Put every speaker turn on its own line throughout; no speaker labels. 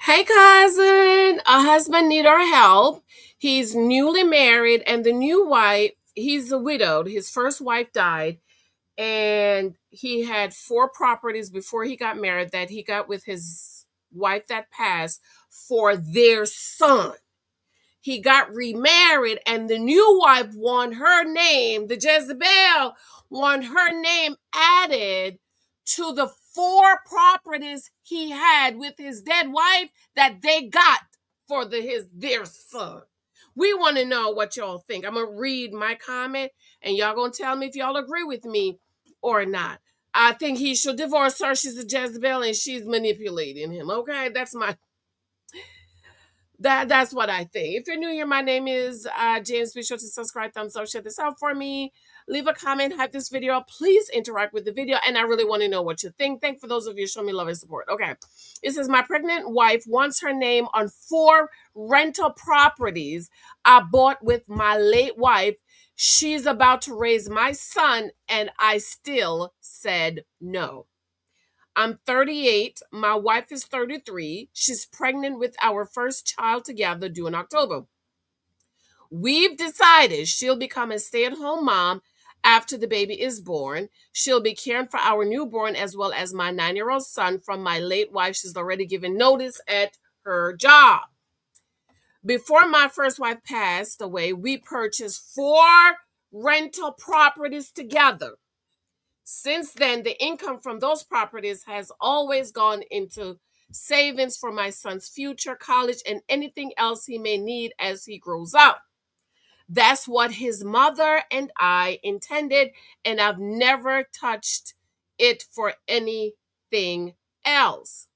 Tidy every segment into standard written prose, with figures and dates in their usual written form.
Hey, cousin, a husband need our help. He's newly married, and the new wife, he's a widowed. His first wife died, and he had four properties before he got married that he got with his wife that passed for their son. He got remarried, and the new wife want her name, the Jezebel, want her name added to the four properties he had with his dead wife that they got for their son. We want to know what y'all think. I'm gonna read my comment, and y'all gonna tell me if y'all agree with me or not. I think he should divorce her. She's a Jezebel, and she's manipulating him. Okay, that's what I think. If you're new here, my name is James. Be sure to subscribe, thumbs up, share this out for me. Leave a comment, hype this video. Please interact with the video, and I really want to know what you think. Thank for those of you show me love and support. Okay, it says my pregnant wife wants her name on four rental properties I bought with my late wife. She's about to raise my son, and I still said no. I'm 38. My wife is 33. She's pregnant with our first child together due in October. We've decided she'll become a stay at home mom after the baby is born. She'll be caring for our newborn as well as my 9-year-old son from my late wife. She's already given notice at her job. Before my first wife passed away, we purchased four rental properties together. Since then, the income from those properties has always gone into savings for my son's future, college, and anything else he may need as he grows up. That's what his mother and I intended, and I've never touched it for anything else.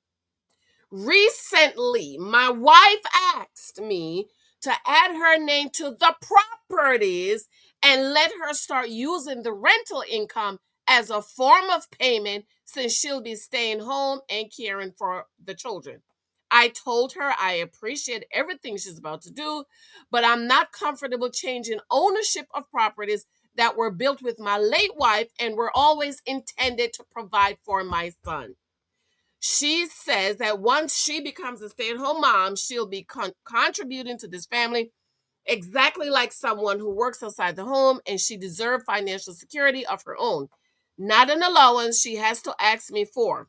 Recently, my wife asked me to add her name to the properties and let her start using the rental income as a form of payment since she'll be staying home and caring for the children. I told her I appreciate everything she's about to do, but I'm not comfortable changing ownership of properties that were built with my late wife and were always intended to provide for my son. She says that once she becomes a stay at home mom, she'll be contributing to this family exactly like someone who works outside the home, and she deserves financial security of her own, not an allowance she has to ask me for.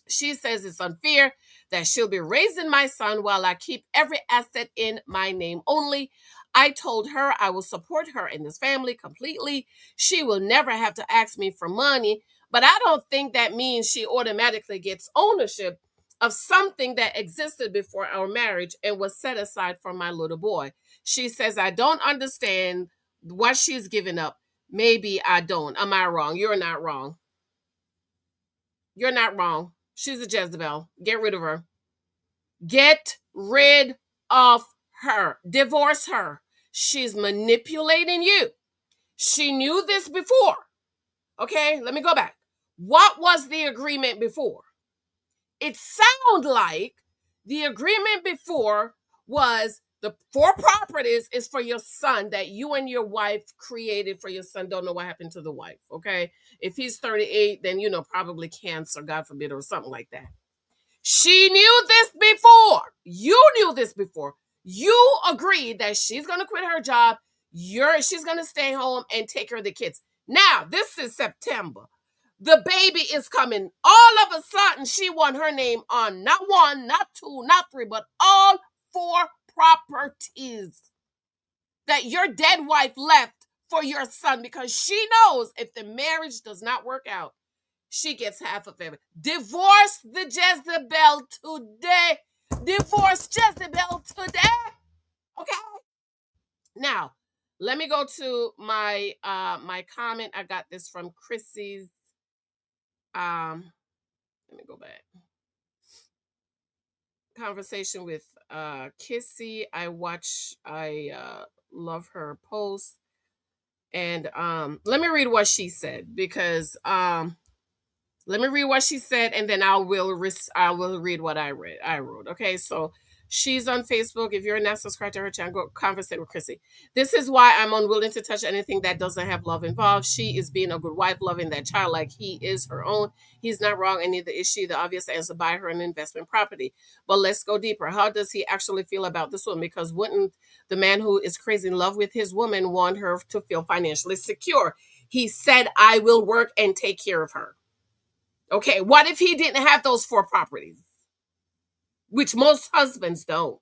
She says it's unfair that she'll be raising my son while I keep every asset in my name only. I told her I will support her in this family completely. She will never have to ask me for money, but I don't think that means she automatically gets ownership of something that existed before our marriage and was set aside for my little boy. She says I don't understand what she's giving up. Maybe I don't. Am I wrong? You're not wrong. You're not wrong. She's a Jezebel. Get rid of her. Get rid of her. Divorce her. She's manipulating you. She knew this before. Okay, let me go back. What was the agreement before? It sounds like the agreement before was the four properties is for your son that you and your wife created for your son. Don't know what happened to the wife. Okay, if he's 38, then probably cancer, God forbid, or something like that. She knew this before. You knew this before. You agreed that she's gonna quit her job. She's gonna stay home and take care of the kids. Now, this is September. The baby is coming. All of a sudden, she want her name on not one, not two, not three, but all four properties that your dead wife left for your son because she knows if the marriage does not work out, she gets half of it. Divorce the Jezebel today. Divorce Jezebel today. Okay? Now, let me go to my my comment. I got this from Chrissy's. Let me go back. Conversation with Kissy. I love her post. And let me read what she said because let me read what she said and then I will read what I wrote. Okay, so She's on Facebook. If you're not subscribed to her channel, go conversate with Chrissy. This is why I'm unwilling to touch anything that doesn't have love involved. She is being a good wife, loving that child like he is her own. He's not wrong, and neither is she. The obvious answer: buy her an investment property. But let's go deeper. How does he actually feel about this woman? Because wouldn't the man who is crazy in love with his woman want her to feel financially secure? He said, I will work and take care of her. Okay, what if he didn't have those 4 properties? Which most husbands don't,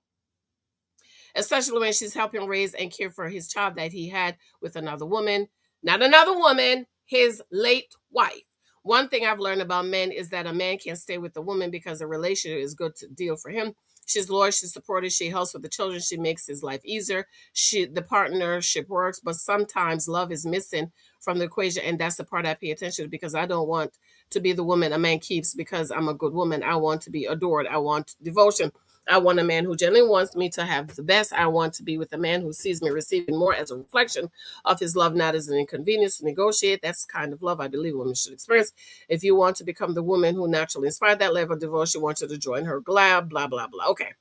especially when she's helping raise and care for his child that he had with another woman. Not another woman, his late wife. One thing I've learned about men is that a man can stay with the woman because the relationship is good to deal for him. She's loyal, she's supportive, she helps with the children, she makes his life easier. The partnership works, but sometimes love is missing from the equation, and that's the part I pay attention to, because I don't want to be the woman a man keeps because I'm a good woman. I want to be adored. I want devotion. I want a man who genuinely wants me to have the best. I want to be with a man who sees me receiving more as a reflection of his love, not as an inconvenience to negotiate. That's the kind of love I believe women should experience. If you want to become the woman who naturally inspired that level of devotion, you want you to join her. Blah, blah, blah, blah. Okay.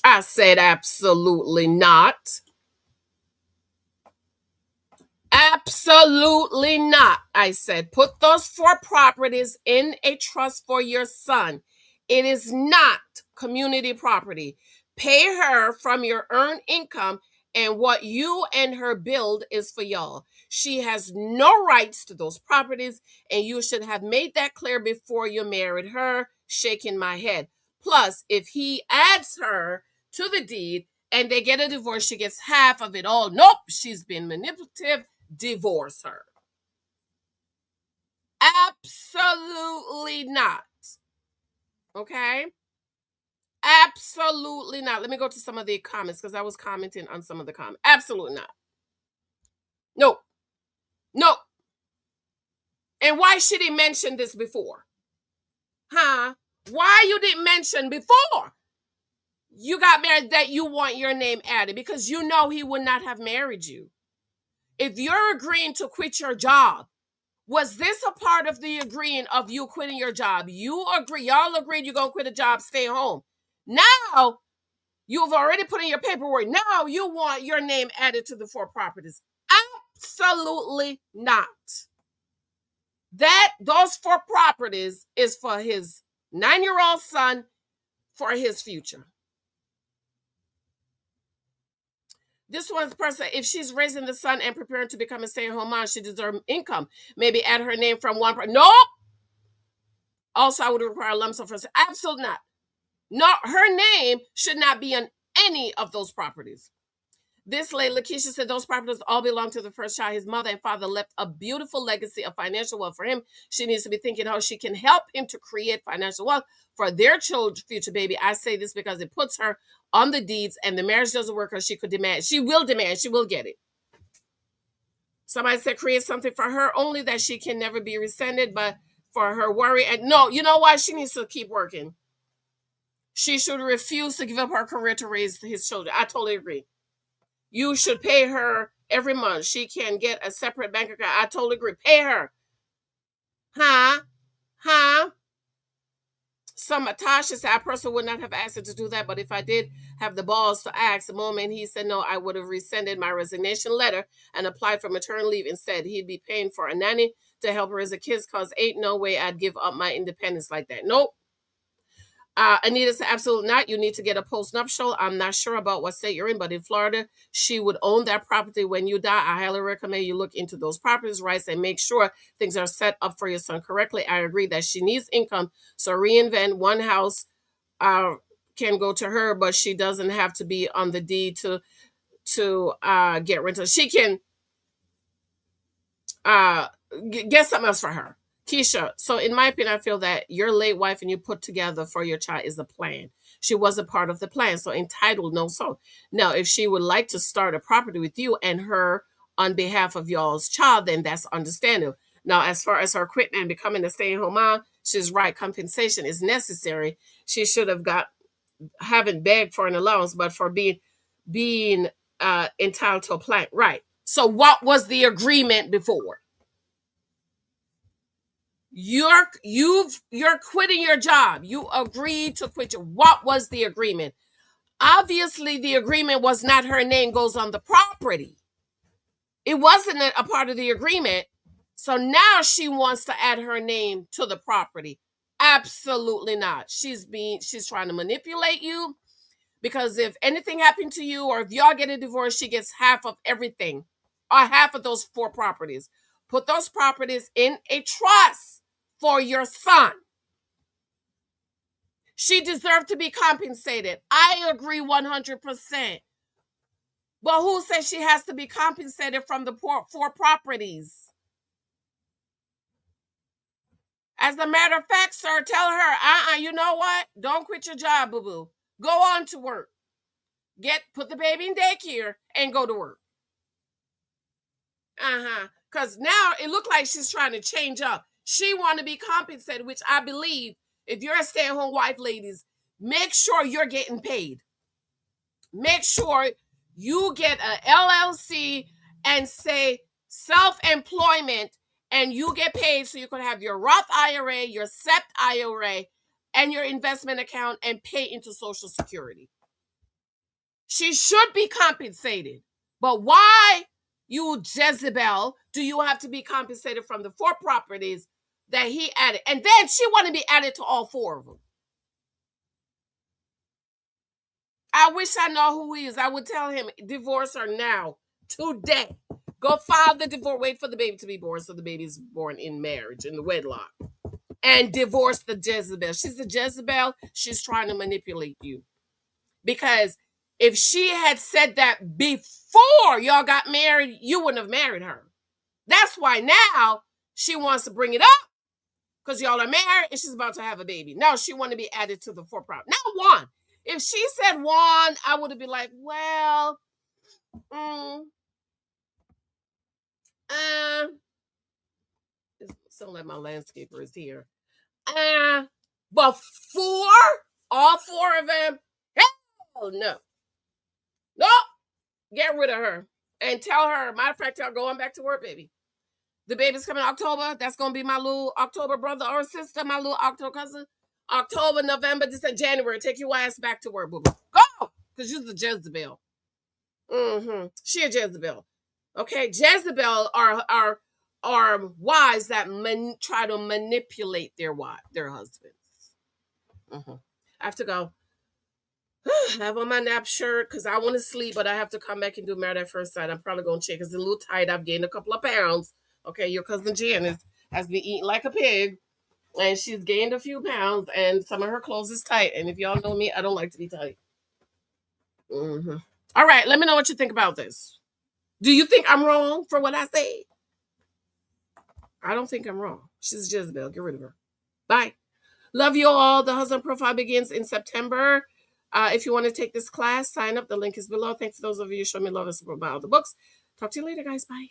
I said absolutely not. Absolutely not. I said, put those 4 properties in a trust for your son. It is not community property. Pay her from your earned income, and what you and her build is for y'all. She has no rights to those properties, and you should have made that clear before you married her. Shaking my head. Plus, if he adds her to the deed and they get a divorce, she gets half of it all. Nope, she's been manipulative. Divorce her. Absolutely not. Okay? Absolutely not. Let me go to some of the comments because I was commenting on some of the comments. Absolutely not. Nope. Nope. And why should he mention this before? Huh? Why you didn't mention before you got married that you want your name added? Because you know he would not have married you. If you're agreeing to quit your job, was this a part of the agreeing of you quitting your job? Y'all agreed you're going to quit a job, stay home. Now, you've already put in your paperwork. Now you want your name added to the 4 properties. Absolutely not. Those 4 properties is for his 9-year-old son, for his future. This one's person, if she's raising the son and preparing to become a stay-at-home mom, she deserves income. Maybe add her name from one person. Nope. Also, I would require a lump sum for absolutely not. No, her name should not be on any of those properties. This lady, Lakeisha, said those properties all belong to the first child. His mother and father left a beautiful legacy of financial wealth for him. She needs to be thinking how she can help him to create financial wealth for their future baby. I say this because it puts her on the deeds, and the marriage doesn't work because she could demand. She will demand. She will get it. Somebody said create something for her only that she can never be rescinded, but for her worry. And no, you know what? She needs to keep working. She should refuse to give up her career to raise his children. I totally agree. You should pay her every month. She can get a separate bank account. I totally agree. Pay her. Huh? Some Tasha said, I personally would not have asked her to do that, but if I did have the balls to ask, the moment he said no, I would have rescinded my resignation letter and applied for maternity leave instead. He'd be paying for a nanny to help her as a kid, because ain't no way I'd give up my independence like that. Nope. Anita said, absolutely not. You need to get a post-nuptial. I'm not sure about what state you're in, but in Florida, she would own that property when you die. I highly recommend you look into those properties rights and make sure things are set up for your son correctly. I agree that she needs income, so reinvent one house can go to her, but she doesn't have to be on the deed to get rental. She can get something else for her. Keisha, so in my opinion, I feel that your late wife and you put together for your child is the plan. She was a part of the plan, so entitled, no so. Now, if she would like to start a property with you and her on behalf of y'all's child, then that's understandable. Now, as far as her quitting and becoming a stay-at-home mom, she's right. Compensation is necessary. She should have haven't begged for an allowance, but for being entitled to a plan. Right. So what was the agreement before? You're quitting your job. You agreed to quit what was the agreement? Obviously, the agreement was not her name goes on the property. It wasn't a part of the agreement. So now she wants to add her name to the property. Absolutely not. She's trying to manipulate you, because if anything happened to you or if y'all get a divorce, she gets half of everything, or half of those 4 properties. Put those properties in a trust for your son. She deserved to be compensated. I agree 100%. But who says she has to be compensated from the 4 properties? As a matter of fact, sir, tell her, you know what? Don't quit your job, boo-boo. Go on to work. Put the baby in daycare and go to work. Because now it looked like she's trying to change up. She want to be compensated, which I believe, if you're a stay-at-home wife, ladies, make sure you're getting paid. Make sure you get a LLC and say self-employment, and you get paid so you can have your Roth IRA, your SEP IRA, and your investment account and pay into Social Security. She should be compensated. But why, you Jezebel, do you have to be compensated from the 4 properties that he added? And then she want to be added to all 4 of them. I wish I know who he is. I would tell him, divorce her now, today. Go file the divorce. Wait for the baby to be born, so the baby's born in marriage, in the wedlock. And divorce the Jezebel. She's a Jezebel. She's trying to manipulate you. Because if she had said that before y'all got married, you wouldn't have married her. That's why now she wants to bring it up, because y'all are married and she's about to have a baby. Now she want to be added to the 4 property. Now 1. If she said 1, I would have been like, well, sound like my landscaper is here. But 4, all 4 of them, hell no. No, get rid of her and tell her, matter of fact, tell her going back to work, baby. The baby's coming October. That's going to be my little October brother or sister, my little October cousin. October, November, December, January. Take your ass back to work, boo-boo. Go! Because you're the Jezebel. She a Jezebel. Okay? Jezebel are wives that try to manipulate their husbands. I have to go. I have on my nap shirt because I want to sleep, but I have to come back and do Married at First Sight. I'm probably going to check because it's a little tight. I've gained a couple of pounds. Okay, your cousin Janice has been eating like a pig, and she's gained a few pounds, and some of her clothes is tight. And if y'all know me, I don't like to be tight. All right, let me know what you think about this. Do you think I'm wrong for what I say? I don't think I'm wrong. She's a Jezebel. Get rid of her. Bye. Love you all. The husband profile begins in September. If you want to take this class, sign up. The link is below. Thanks for those of you who show me love and support by all the books. Talk to you later, guys. Bye.